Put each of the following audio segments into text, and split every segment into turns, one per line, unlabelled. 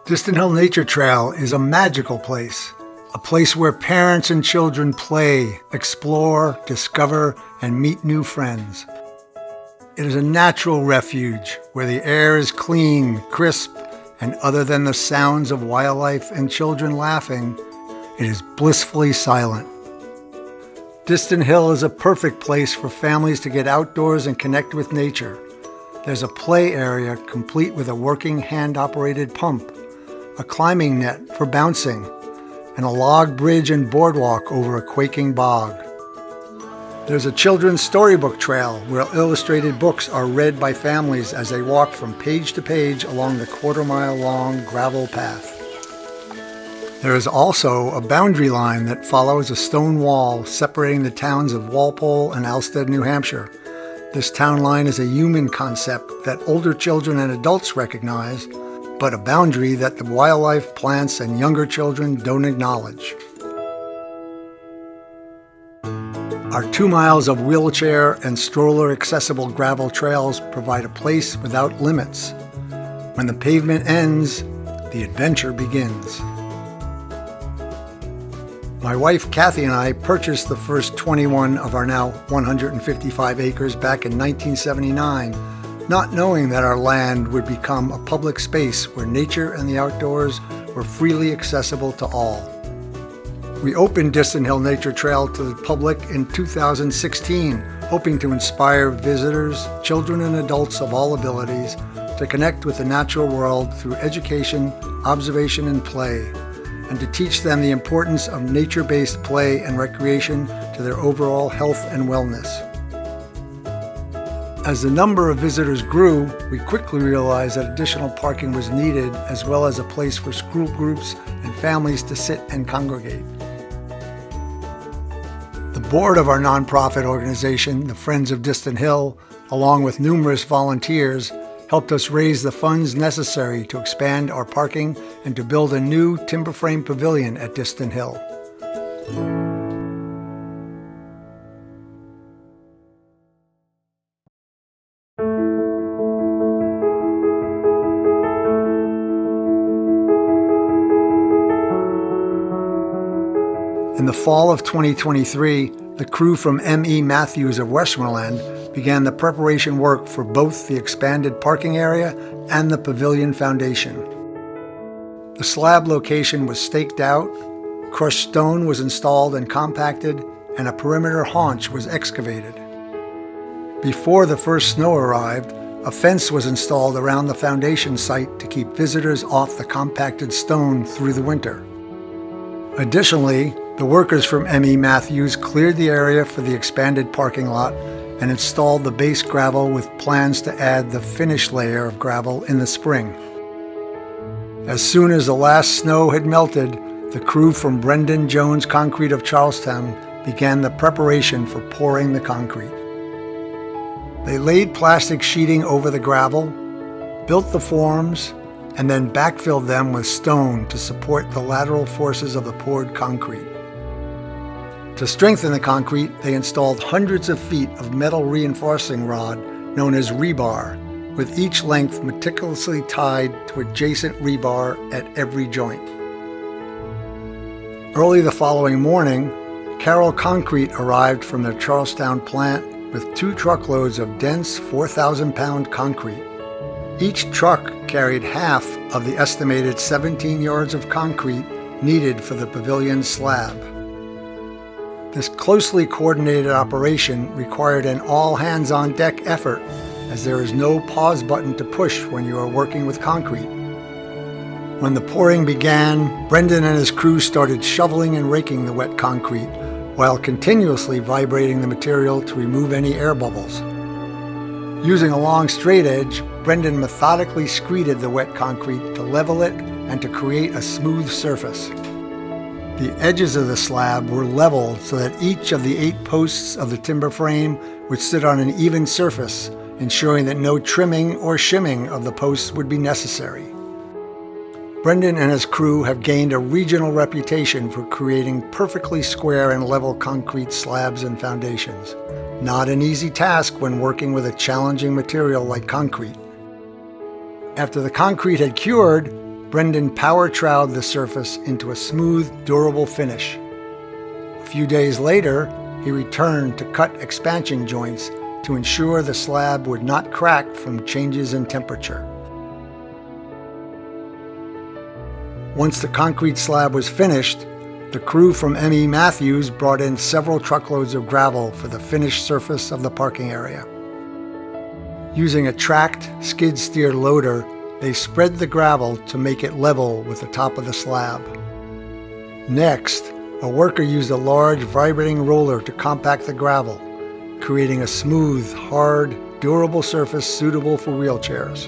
Distant Hill Nature Trail is a magical place, a place where parents and children play, explore, discover, and meet new friends. It is a natural refuge where the air is clean, crisp, and other than the sounds of wildlife and children laughing, it is blissfully silent. Distant Hill is a perfect place for families to get outdoors and connect with nature. There's a play area complete with a working hand-operated pump, a climbing net for bouncing, and a log bridge and boardwalk over a quaking bog. There's a children's storybook trail where illustrated books are read by families as they walk from page to page along the quarter-mile-long gravel path. There is also a boundary line that follows a stone wall separating the towns of Walpole and Alstead, New Hampshire. This town line is a human concept that older children and adults recognize, but a boundary that the wildlife, plants, and younger children don't acknowledge. Our 2 miles of wheelchair and stroller-accessible gravel trails provide a place without limits. When the pavement ends, the adventure begins. My wife Kathy and I purchased the first 21 of our now 155 acres back in 1979, not knowing that our land would become a public space where nature and the outdoors were freely accessible to all. We opened Distant Hill Nature Trail to the public in 2016, hoping to inspire visitors, children and adults of all abilities, to connect with the natural world through education, observation, and play, and to teach them the importance of nature-based play and recreation to their overall health and wellness. As the number of visitors grew, we quickly realized that additional parking was needed, as well as a place for school groups and families to sit and congregate. The board of our nonprofit organization, the Friends of Distant Hill, along with numerous volunteers, helped us raise the funds necessary to expand our parking and to build a new timber frame pavilion at Distant Hill. In the fall of 2023, the crew from M.E. Matthews of Westmoreland began the preparation work for both the expanded parking area and the pavilion foundation. The slab location was staked out, crushed stone was installed and compacted, and a perimeter haunch was excavated. Before the first snow arrived, a fence was installed around the foundation site to keep visitors off the compacted stone through the winter. Additionally, the workers from M.E. Matthews cleared the area for the expanded parking lot and installed the base gravel with plans to add the finished layer of gravel in the spring. As soon as the last snow had melted, the crew from Brendan Jones Concrete of Charlestown began the preparation for pouring the concrete. They laid plastic sheeting over the gravel, built the forms, and then backfilled them with stone to support the lateral forces of the poured concrete. To strengthen the concrete, they installed hundreds of feet of metal reinforcing rod known as rebar, with each length meticulously tied to adjacent rebar at every joint. Early the following morning, Carroll Concrete arrived from their Charlestown plant with 2 truckloads of dense 4,000-pound concrete. Each truck carried half of the estimated 17 yards of concrete needed for the pavilion slab. This closely coordinated operation required an all-hands-on-deck effort, as there is no pause button to push when you are working with concrete. When the pouring began, Brendan and his crew started shoveling and raking the wet concrete, while continuously vibrating the material to remove any air bubbles. Using a long straight edge, Brendan methodically screeded the wet concrete to level it and to create a smooth surface. The edges of the slab were leveled so that each of the 8 posts of the timber frame would sit on an even surface, ensuring that no trimming or shimming of the posts would be necessary. Brendan and his crew have gained a regional reputation for creating perfectly square and level concrete slabs and foundations. Not an easy task when working with a challenging material like concrete. After the concrete had cured, Brendan power troweled the surface into a smooth, durable finish. A few days later, he returned to cut expansion joints to ensure the slab would not crack from changes in temperature. Once the concrete slab was finished, the crew from M.E. Matthews brought in several truckloads of gravel for the finished surface of the parking area. Using a tracked, skid-steer loader, they spread the gravel to make it level with the top of the slab. Next, a worker used a large, vibrating roller to compact the gravel, creating a smooth, hard, durable surface suitable for wheelchairs.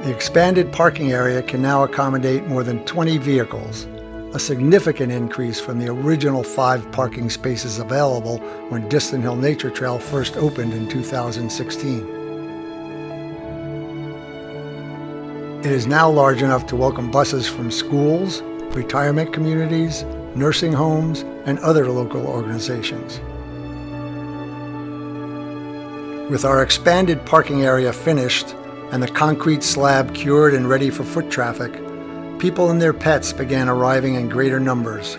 The expanded parking area can now accommodate more than 20 vehicles, a significant increase from the original 5 parking spaces available when Distant Hill Nature Trail first opened in 2016. It is now large enough to welcome buses from schools, retirement communities, nursing homes, and other local organizations. With our expanded parking area finished and the concrete slab cured and ready for foot traffic, people and their pets began arriving in greater numbers,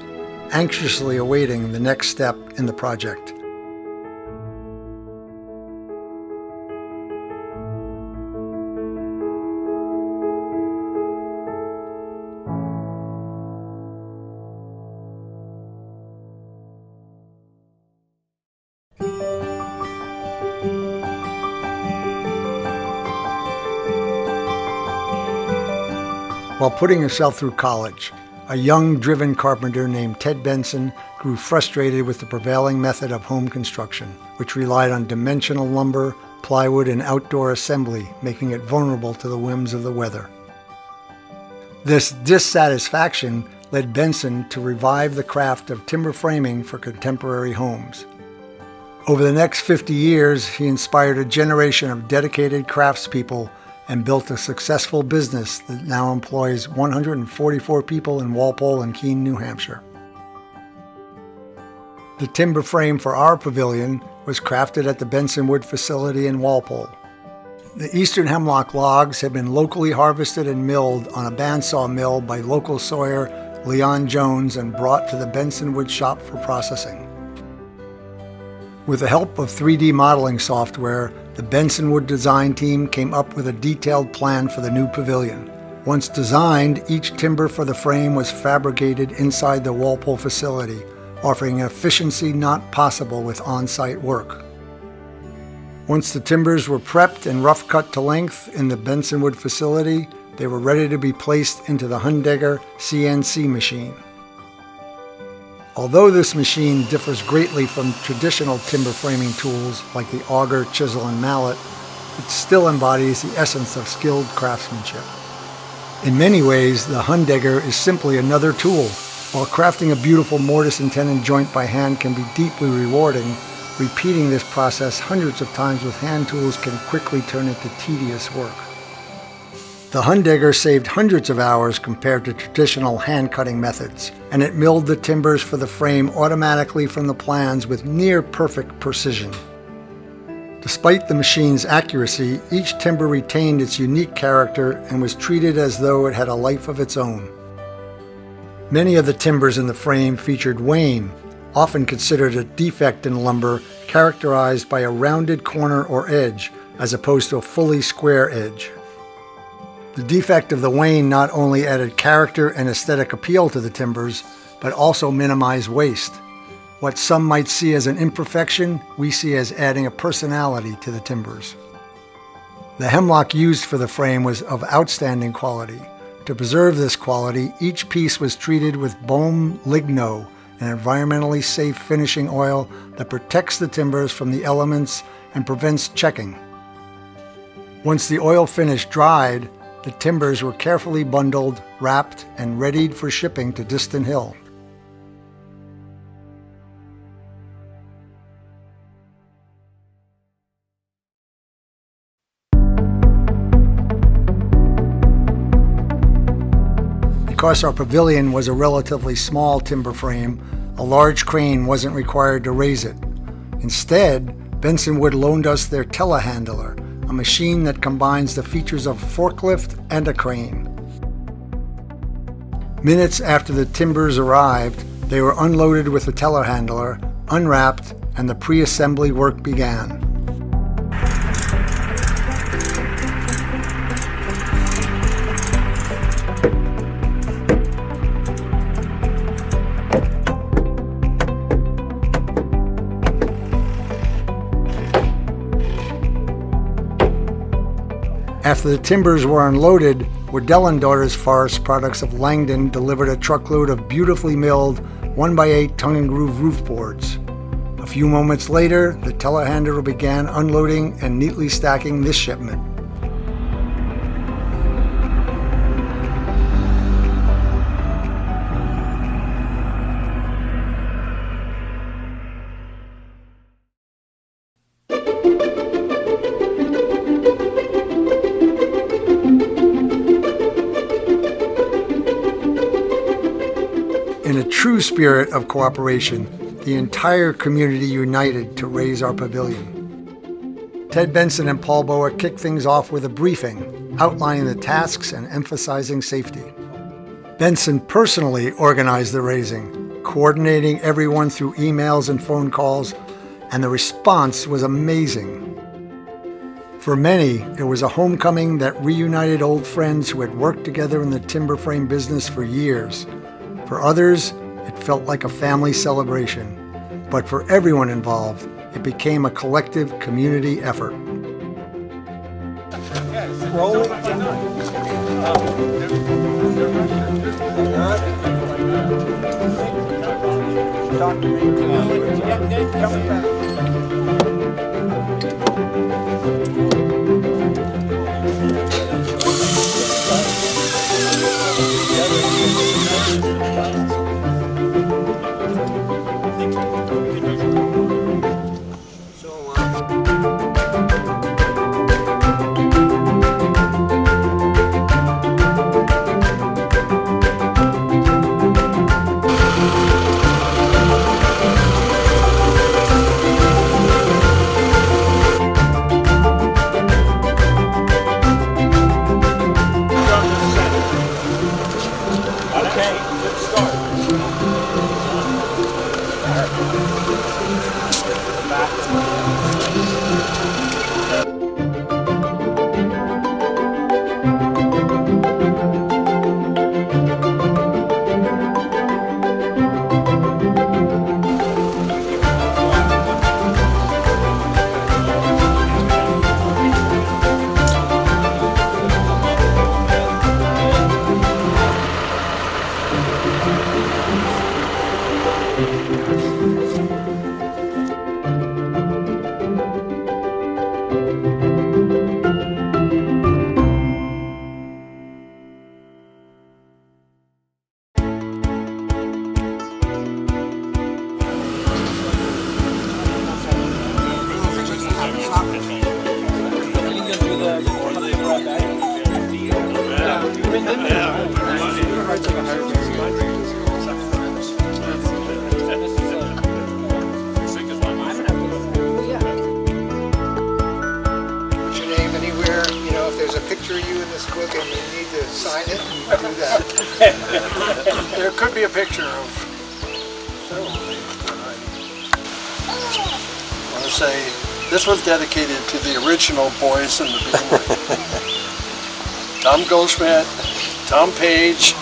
anxiously awaiting the next step in the project. While putting himself through college, a young, driven carpenter named Ted Benson grew frustrated with the prevailing method of home construction, which relied on dimensional lumber, plywood, and outdoor assembly, making it vulnerable to the whims of the weather. This dissatisfaction led Benson to revive the craft of timber framing for contemporary homes. Over the next 50 years, he inspired a generation of dedicated craftspeople and built a successful business that now employs 144 people in Walpole and Keene, New Hampshire. The timber frame for our pavilion was crafted at the Benson Wood facility in Walpole. The eastern hemlock logs had been locally harvested and milled on a bandsaw mill by local sawyer Leon Jones and brought to the Benson Wood shop for processing. With the help of 3D modeling software, the Benson Wood design team came up with a detailed plan for the new pavilion. Once designed, each timber for the frame was fabricated inside the Walpole facility, offering an efficiency not possible with on-site work. Once the timbers were prepped and rough cut to length in the Benson Wood facility, they were ready to be placed into the Hundegger CNC machine. Although this machine differs greatly from traditional timber framing tools like the auger, chisel, and mallet, it still embodies the essence of skilled craftsmanship. In many ways, the Hundegger is simply another tool. While crafting a beautiful mortise and tenon joint by hand can be deeply rewarding, repeating this process hundreds of times with hand tools can quickly turn into tedious work. The Hundegger saved hundreds of hours compared to traditional hand-cutting methods, and it milled the timbers for the frame automatically from the plans with near-perfect precision. Despite the machine's accuracy, each timber retained its unique character and was treated as though it had a life of its own. Many of the timbers in the frame featured wane, often considered a defect in lumber characterized by a rounded corner or edge, as opposed to a fully square edge. The defect of the wane not only added character and aesthetic appeal to the timbers, but also minimized waste. What some might see as an imperfection, we see as adding a personality to the timbers. The hemlock used for the frame was of outstanding quality. To preserve this quality, each piece was treated with Bohm Ligno, an environmentally safe finishing oil that protects the timbers from the elements and prevents checking. Once the oil finish dried, the timbers were carefully bundled, wrapped, and readied for shipping to Distant Hill. Because our pavilion was a relatively small timber frame, a large crane wasn't required to raise it. Instead, Benson Wood loaned us their telehandler, a machine that combines the features of a forklift and a crane. Minutes after the timbers arrived, they were unloaded with a telehandler, unwrapped, and the pre-assembly work began. After the timbers were unloaded, Waddell & Daughters Forest Products of Langdon delivered a truckload of beautifully milled 1x8 tongue-and-groove roof boards. A few moments later, the telehandler began unloading and neatly stacking this shipment. In a true spirit of cooperation, the entire community united to raise our pavilion. Ted Benson and Paul Boa kicked things off with a briefing, outlining the tasks and emphasizing safety. Benson personally organized the raising, coordinating everyone through emails and phone calls, and the response was amazing. For many, it was a homecoming that reunited old friends who had worked together in the timber frame business for years. For others, it felt like a family celebration. But for everyone involved, it became a collective community effort.
There could be a picture of Farrell. I want to say this was dedicated to the original boys in the beginning. Tom Goldschmidt, Tom Page,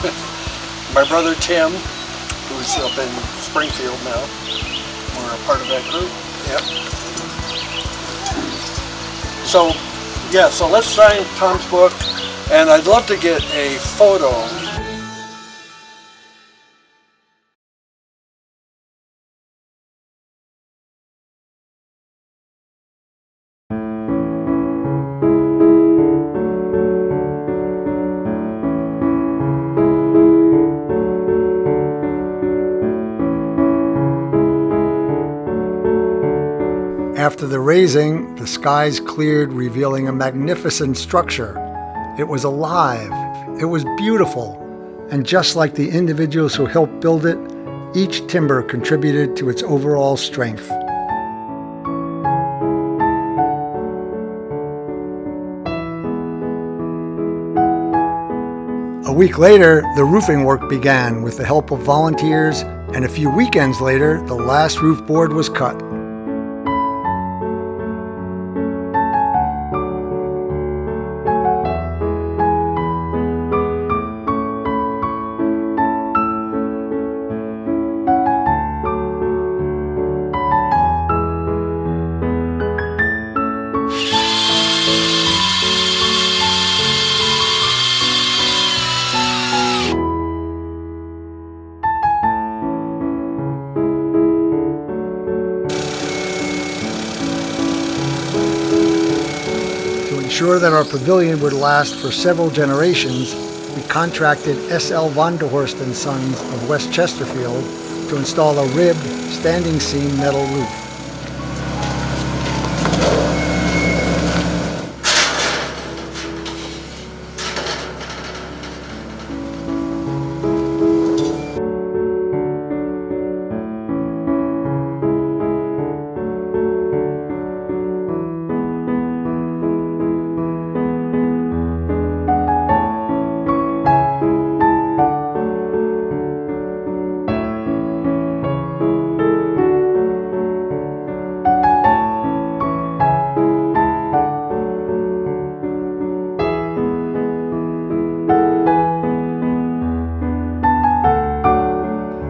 my brother Tim, who's up in Springfield now. We're a part of that group. Yep. So, yeah, so let's sign Tom's book, and I'd love to get a photo.
After the raising, the skies cleared, revealing a magnificent structure. It was alive, it was beautiful, and just like the individuals who helped build it, each timber contributed to its overall strength. week later, the roofing work began with the help of volunteers, and a few weekends later, the last roof board was cut. To ensure that our pavilion would last for several generations, we contracted S.L. Van der Horst and Sons of West Chesterfield to install a ribbed, standing seam metal roof.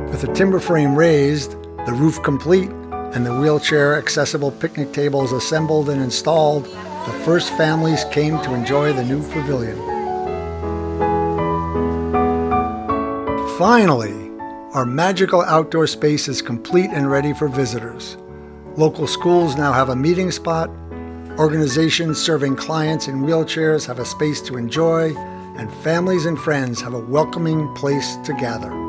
With the timber frame raised, the roof complete, and the wheelchair-accessible picnic tables assembled and installed, the first families came to enjoy the new pavilion. Finally, our magical outdoor space is complete and ready for visitors. Local schools now have a meeting spot, organizations serving clients in wheelchairs have a space to enjoy, and families and friends have a welcoming place to gather.